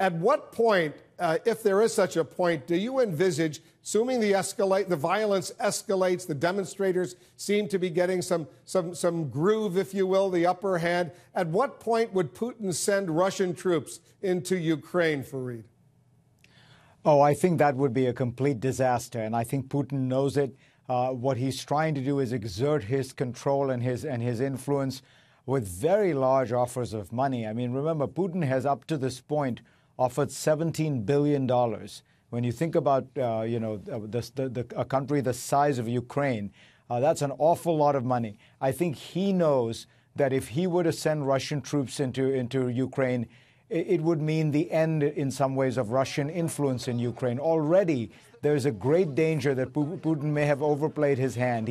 At what point, if there is such a point, do you envisage, assuming the violence escalates, the demonstrators seem to be getting some groove, if you will, the upper hand, at what point would Putin send Russian troops into Ukraine, Fareed? Oh, I think that would be a complete disaster, and I think Putin knows it. What he's trying to do is exert his control and his influence with very large offers of money. I mean, remember, Putin has up to this point offered $17 billion. When you think about, a country the size of Ukraine, that's an awful lot of money. I think he knows that if he were to send Russian troops into Ukraine, it would mean the end, in some ways, of Russian influence in Ukraine. Already, there's a great danger that Putin may have overplayed his hand.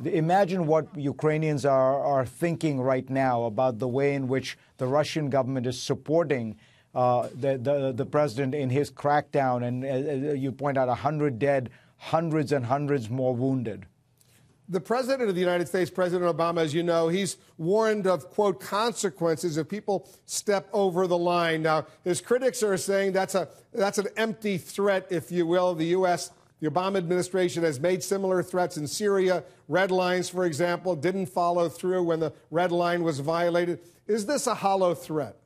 Imagine what Ukrainians are thinking right now about the way in which the Russian government is supporting the president in his crackdown, and you point out 100 dead, hundreds and hundreds more wounded. The president of the United States, President Obama, as you know, he's warned of, quote, consequences if people step over the line. Now, his critics are saying that's an empty threat, if you will. The U.S., the Obama administration has made similar threats in Syria. Red lines, for example, didn't follow through when the red line was violated. Is this a hollow threat?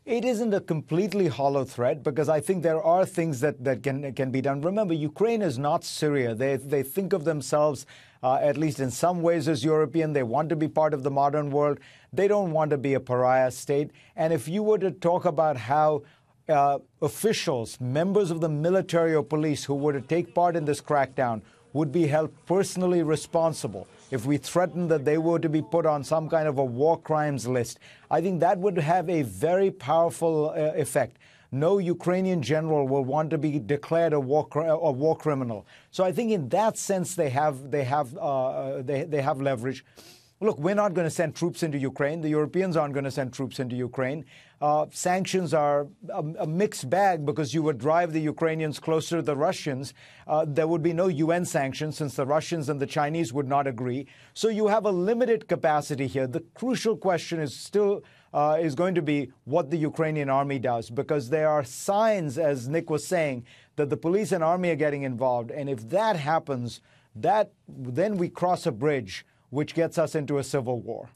It isn't a completely hollow threat, because I think there are things that can be done. Remember, Ukraine is not Syria. They think of themselves, at least in some ways, as European. They want to be part of the modern world. They don't want to be a pariah state. And if you were to talk about how officials, members of the military or police who were to take part in this crackdown would be held personally responsible if we threatened that they were to be put on some kind of a war crimes list, I think that would have a very powerful effect. No Ukrainian general will want to be declared a war criminal. So I think in that sense they have leverage. Look, we're not going to send troops into Ukraine. The Europeans aren't going to send troops into Ukraine. Sanctions are a mixed bag, because you would drive the Ukrainians closer to the Russians. There would be no UN sanctions, since the Russians and the Chinese would not agree. So you have a limited capacity here. The crucial question is still is going to be what the Ukrainian army does, because there are signs, as Nick was saying, that the police and army are getting involved. And if that happens, then we cross a bridge which gets us into a civil war.